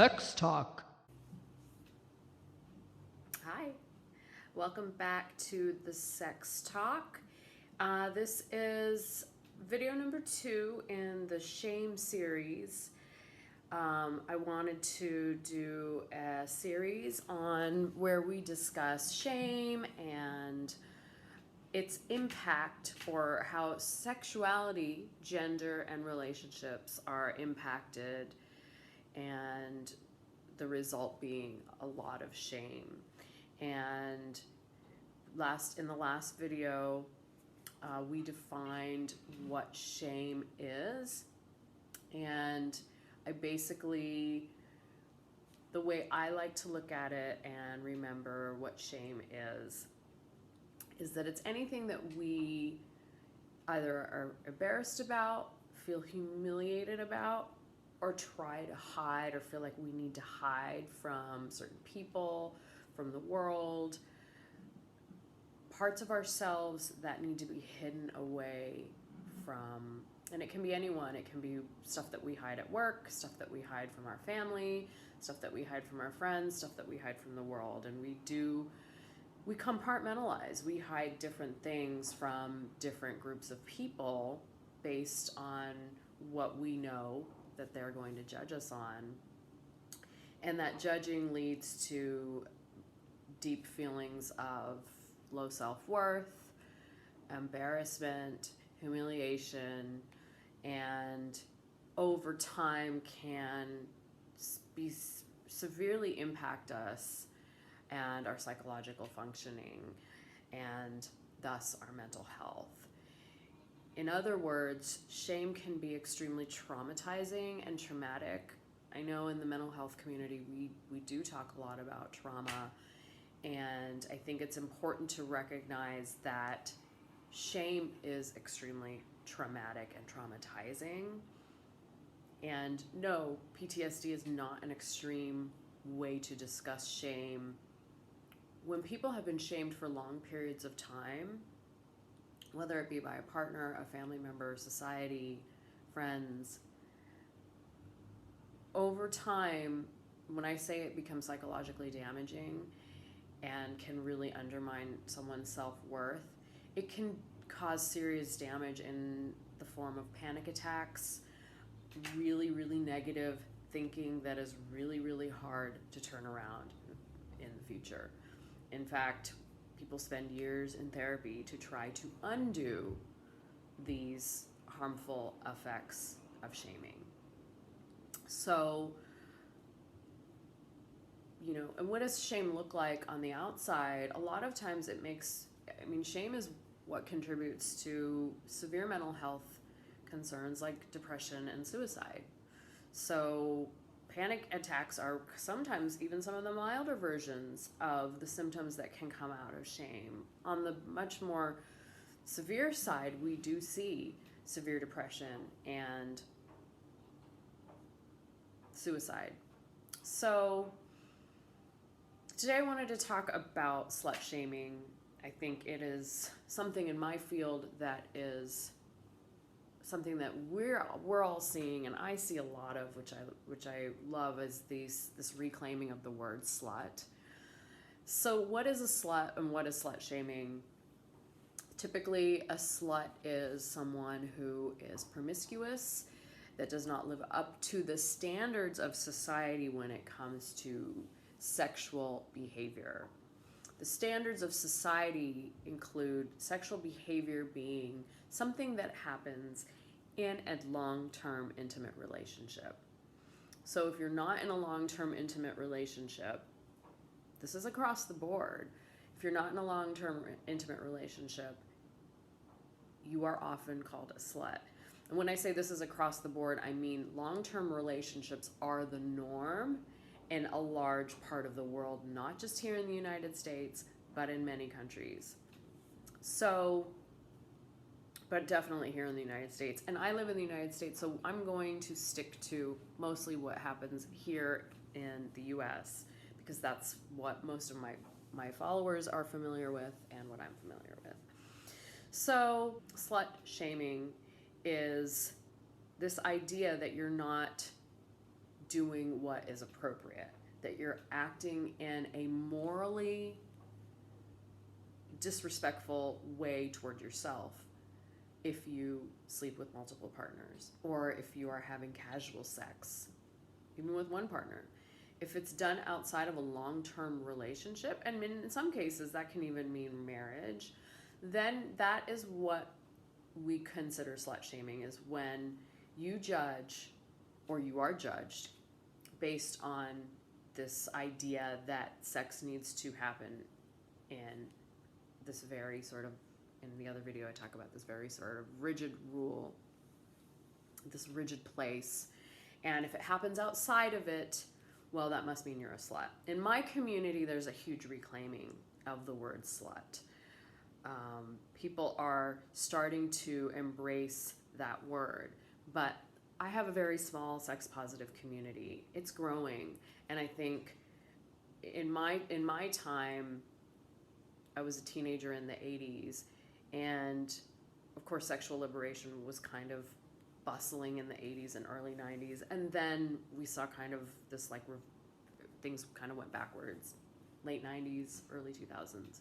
Sex Talk. Hi, welcome back to the Sex Talk. This is video number 2 in the shame series. I wanted to do a series on where we discuss shame and its impact, or how sexuality, gender, and relationships are impacted, and the result being a lot of shame. And in the last video, we defined what shame is, and the way I like to look at it and remember what shame is that it's anything that we either are embarrassed about, feel humiliated about, or try to hide, or feel like we need to hide from certain people, from the world, parts of ourselves that need to be hidden away from. And it can be anyone. It can be stuff that we hide at work, stuff that we hide from our family, stuff that we hide from our friends, stuff that we hide from the world. And we compartmentalize. We hide different things from different groups of people based on what we know that they're going to judge us on. And that judging leads to deep feelings of low self-worth, embarrassment, humiliation, and over time can severely impact us and our psychological functioning, and thus our mental health. In other words, shame can be extremely traumatizing and traumatic. I know in the mental health community we do talk a lot about trauma, and I think it's important to recognize that shame is extremely traumatic and traumatizing. And no, PTSD is not an extreme way to discuss shame. When people have been shamed for long periods of time, whether it be by a partner, a family member, society, friends, over time, when I say it becomes psychologically damaging and can really undermine someone's self-worth, it can cause serious damage in the form of panic attacks, really, really negative thinking that is really, really hard to turn around in the future. In fact, people spend years in therapy to try to undo these harmful effects of shaming. So, and what does shame look like on the outside? A lot of times shame is what contributes to severe mental health concerns like depression and suicide. So panic attacks are sometimes even some of the milder versions of the symptoms that can come out of shame. On the much more severe side, we do see severe depression and suicide. So today I wanted to talk about slut shaming. I think it is something in my field that is something that we're all seeing, and I see a lot of, which I love, is this reclaiming of the word slut. So what is a slut and what is slut shaming? Typically, a slut is someone who is promiscuous, that does not live up to the standards of society when it comes to sexual behavior. The standards of society include sexual behavior being something that happens in a long-term intimate relationship. So if you're not in a long-term intimate relationship, this is across the board. If you're not in a long-term intimate relationship, you are often called a slut. And when I say this is across the board, I mean long-term relationships are the norm in a large part of the world, not just here in the United States, but in many countries. So, but definitely here in the United States. And I live in the United States, so I'm going to stick to mostly what happens here in the US, because that's what most of my followers are familiar with and what I'm familiar with. So, slut shaming is this idea that you're not doing what is appropriate, that you're acting in a morally disrespectful way toward yourself if you sleep with multiple partners, or if you are having casual sex, even with one partner. If it's done outside of a long-term relationship, and in some cases that can even mean marriage, then that is what we consider slut shaming, is when you judge or you are judged based on this idea that sex needs to happen in this very sort of, in the other video I talk about this very sort of rigid rule, this rigid place. And if it happens outside of it, well, that must mean you're a slut. In my community, there's a huge reclaiming of the word slut. People are starting to embrace that word, but I have a very small sex positive community. It's growing, and I think in my time, I was a teenager in the 80s, and of course sexual liberation was kind of bustling in the 80s and early 90s, and then we saw kind of this like things kind of went backwards, late 90s, early 2000s.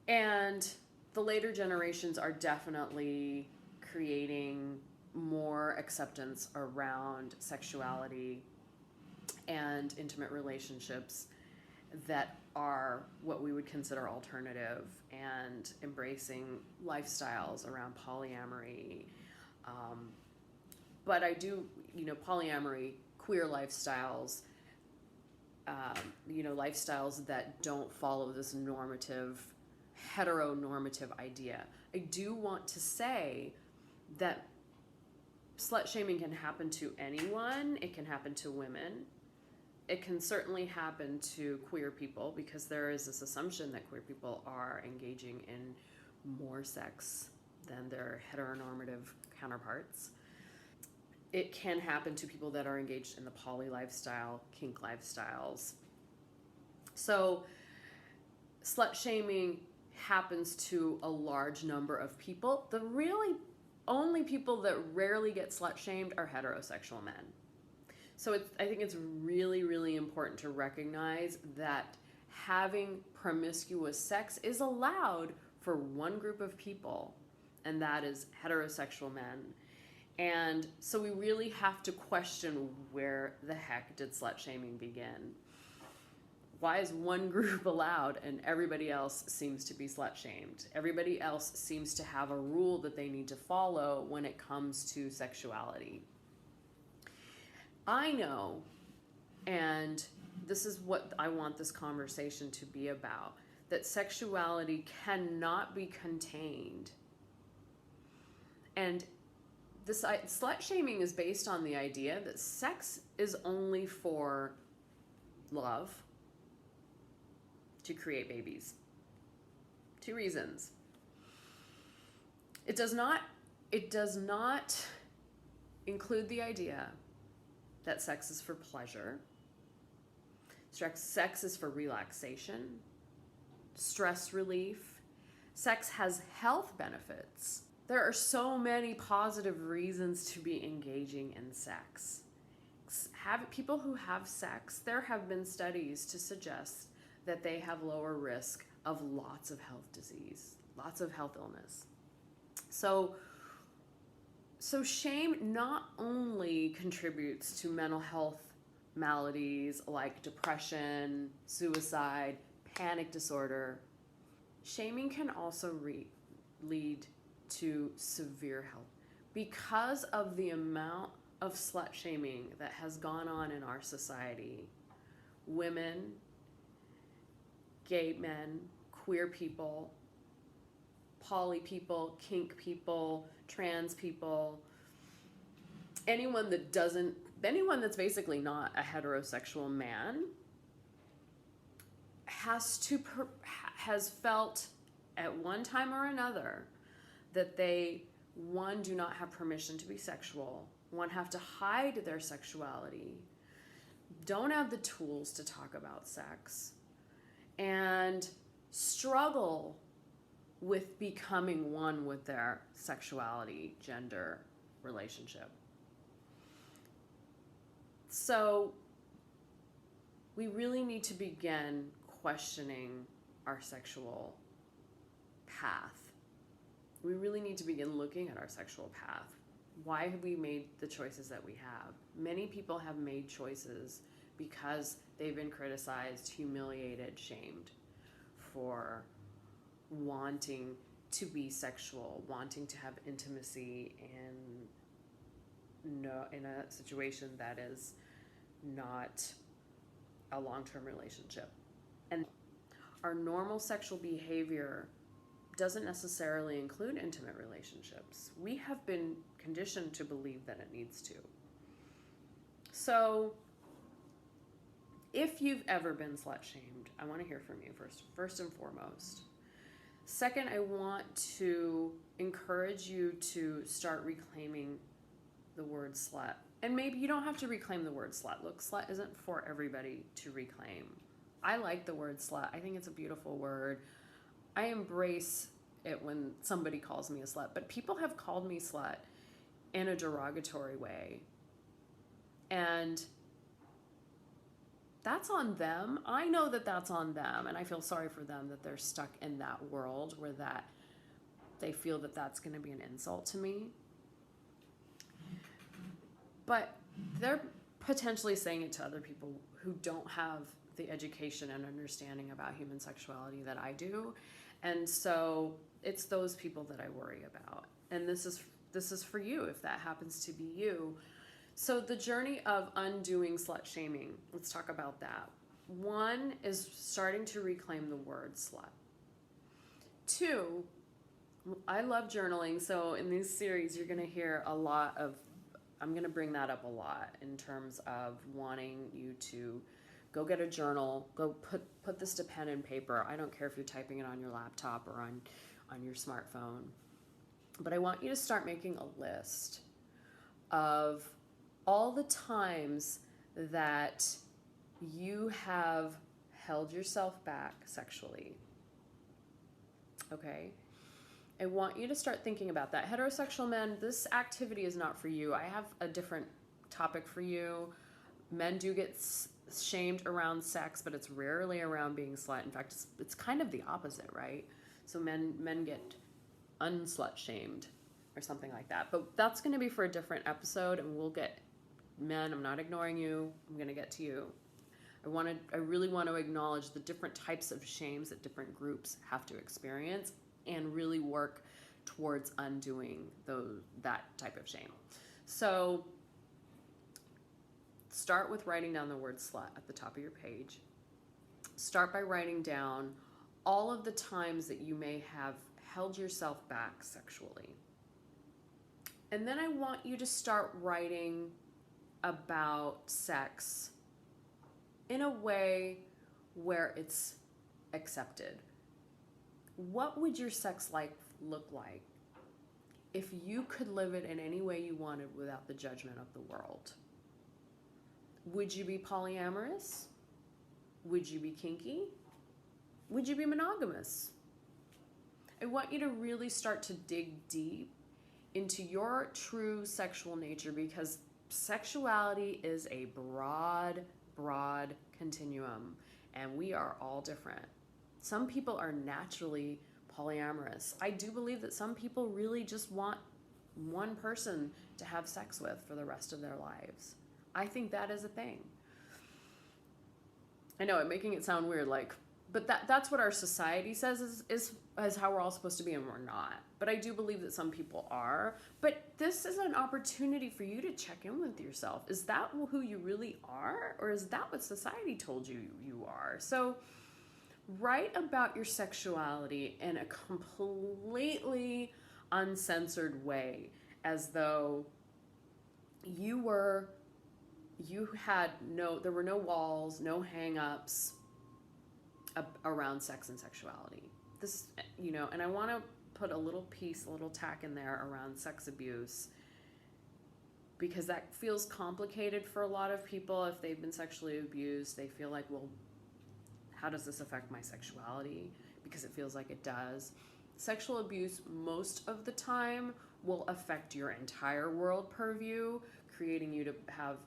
And the later generations are definitely creating more acceptance around sexuality and intimate relationships that are what we would consider alternative, and embracing lifestyles around polyamory. But I do, polyamory, queer lifestyles, lifestyles that don't follow this normative, heteronormative idea. I do want to say that slut shaming can happen to anyone. It can happen to women. It can certainly happen to queer people, because there is this assumption that queer people are engaging in more sex than their heteronormative counterparts. It can happen to people that are engaged in the poly lifestyle, kink lifestyles. So slut shaming happens to a large number of people. The really only people that rarely get slut shamed are heterosexual men. So I think it's really, really important to recognize that having promiscuous sex is allowed for one group of people, and that is heterosexual men. And so we really have to question, where the heck did slut shaming begin? Why is one group allowed and everybody else seems to be slut shamed? Everybody else seems to have a rule that they need to follow when it comes to sexuality. I know, and this is what I want this conversation to be about, that sexuality cannot be contained. And this slut shaming is based on the idea that sex is only for love, to create babies. 2 reasons. It does not include the idea that sex is for pleasure. Sex is for relaxation, stress relief. Sex has health benefits. There are so many positive reasons to be engaging in sex. People who have sex, there have been studies to suggest that they have lower risk of lots of health disease, lots of health illness. So shame not only contributes to mental health maladies like depression, suicide, panic disorder, shaming can also lead to severe health. Because of the amount of slut shaming that has gone on in our society, women, gay men, queer people, poly people, kink people, trans people, anyone that's basically not a heterosexual man has felt at one time or another that they, one, do not have permission to be sexual, one, have to hide their sexuality, don't have the tools to talk about sex, and struggle with becoming one with their sexuality, gender, relationship. So we really need to begin questioning our sexual path. We really need to begin looking at our sexual path. Why have we made the choices that we have? Many people have made choices because they've been criticized, humiliated, shamed for wanting to be sexual, wanting to have intimacy in a situation that is not a long-term relationship. And our normal sexual behavior doesn't necessarily include intimate relationships. We have been conditioned to believe that it needs to. So if you've ever been slut shamed, I want to hear from you first and foremost. Second, I want to encourage you to start reclaiming the word slut. And maybe you don't have to reclaim the word slut. Look, slut isn't for everybody to reclaim. I like the word slut. I think it's a beautiful word. I embrace it when somebody calls me a slut, but people have called me slut in a derogatory way. And that's on them. I know that that's on them, and I feel sorry for them that they're stuck in that world where that they feel that that's going to be an insult to me. But they're potentially saying it to other people who don't have the education and understanding about human sexuality that I do. And so it's those people that I worry about. And this is for you if that happens to be you. So the journey of undoing slut shaming, let's talk about that. 1 is starting to reclaim the word slut. 2, I love journaling. So in this series, you're going to hear a lot of, I'm going to bring that up a lot in terms of wanting you to go get a journal, go put this to pen and paper. I don't care if you're typing it on your laptop or on your smartphone. But I want you to start making a list of all the times that you have held yourself back sexually. Okay? I want you to start thinking about that. Heterosexual men, this activity is not for you. I have a different topic for you. Men do get shamed around sex, but it's rarely around being slut. In fact, it's kind of the opposite, right? So men get unslut shamed or something like that. But that's going to be for a different episode, and we'll get men. I'm not ignoring you. I'm going to get to you. I really want to acknowledge the different types of shames that different groups have to experience and really work towards undoing that type of shame. So start with writing down the word slut at the top of your page. Start by writing down all of the times that you may have held yourself back sexually. And then I want you to start writing about sex in a way where it's accepted. What would your sex life look like if you could live it in any way you wanted without the judgment of the world? Would you be polyamorous? Would you be kinky? Would you be monogamous? I want you to really start to dig deep into your true sexual nature, because sexuality is a broad continuum, and we are all different. Some people are naturally polyamorous. I do believe that some people really just want one person to have sex with for the rest of their lives. I think that is a thing. I know I'm making it sound weird, but that's what our society says is how we're all supposed to be, and we're not. But I do believe that some people are. But this is an opportunity for you to check in with yourself. Is that who you really are? Or is that what society told you you are? So write about your sexuality in a completely uncensored way, as though there were no walls, no hang-ups around sex and sexuality. This, and I want to put a little tack in there around sex abuse, because that feels complicated for a lot of people. If they've been sexually abused, they feel like, well, how does this affect my sexuality? Because it feels like it does. Sexual abuse most of the time will affect your entire world purview, creating you to have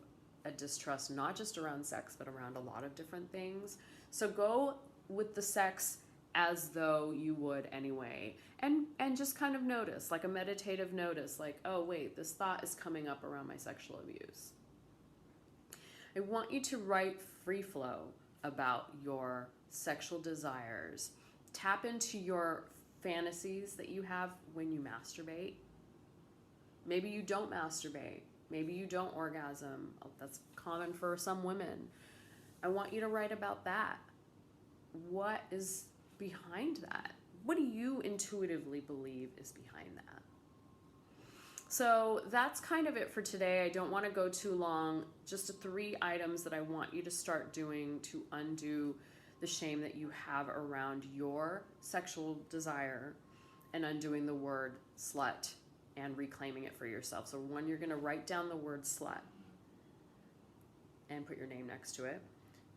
a distrust, not just around sex, but around a lot of different things. So go with the sex as though you would anyway, and just kind of notice, like a meditative notice, like, oh wait, this thought is coming up around my sexual abuse. I want you to write free flow about your sexual desires. Tap into your fantasies that you have when you masturbate. Maybe you don't masturbate. Maybe you don't orgasm. That's common for some women. I want you to write about that. What is behind that? What do you intuitively believe is behind that? So that's kind of it for today. I don't want to go too long. Just 3 items that I want you to start doing to undo the shame that you have around your sexual desire and undoing the word slut and reclaiming it for yourself. So 1, you're going to write down the word slut and put your name next to it.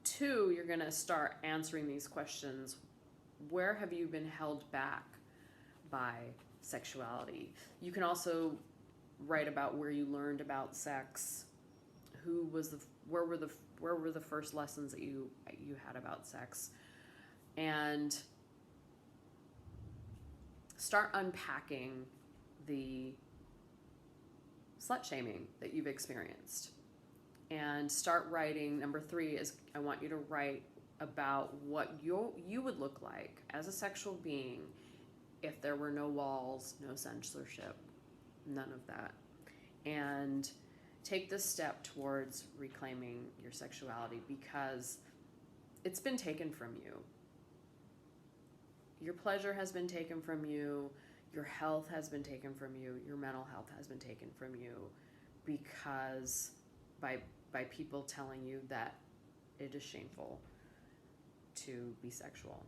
2, you're going to start answering these questions. Where have you been held back by sexuality? You can also write about where you learned about sex. Where were the first lessons that you had about sex? And start unpacking the slut shaming that you've experienced. And start writing. Number 3 is I want you to write about what you would look like as a sexual being if there were no walls, no censorship, none of that. And take this step towards reclaiming your sexuality, because it's been taken from you. Your pleasure has been taken from you. Your health has been taken from you. Your mental health has been taken from you because by people telling you that it is shameful to be sexual.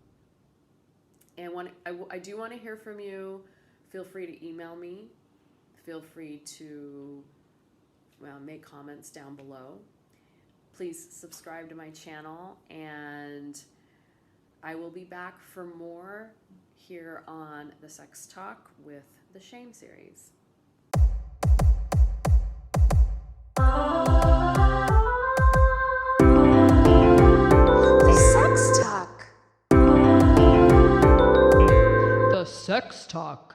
And I do want to hear from you. Feel free to email me. Feel free to make comments down below. Please subscribe to my channel, and I will be back for more here on the Sex Talk with the Shame series. The Sex Talk.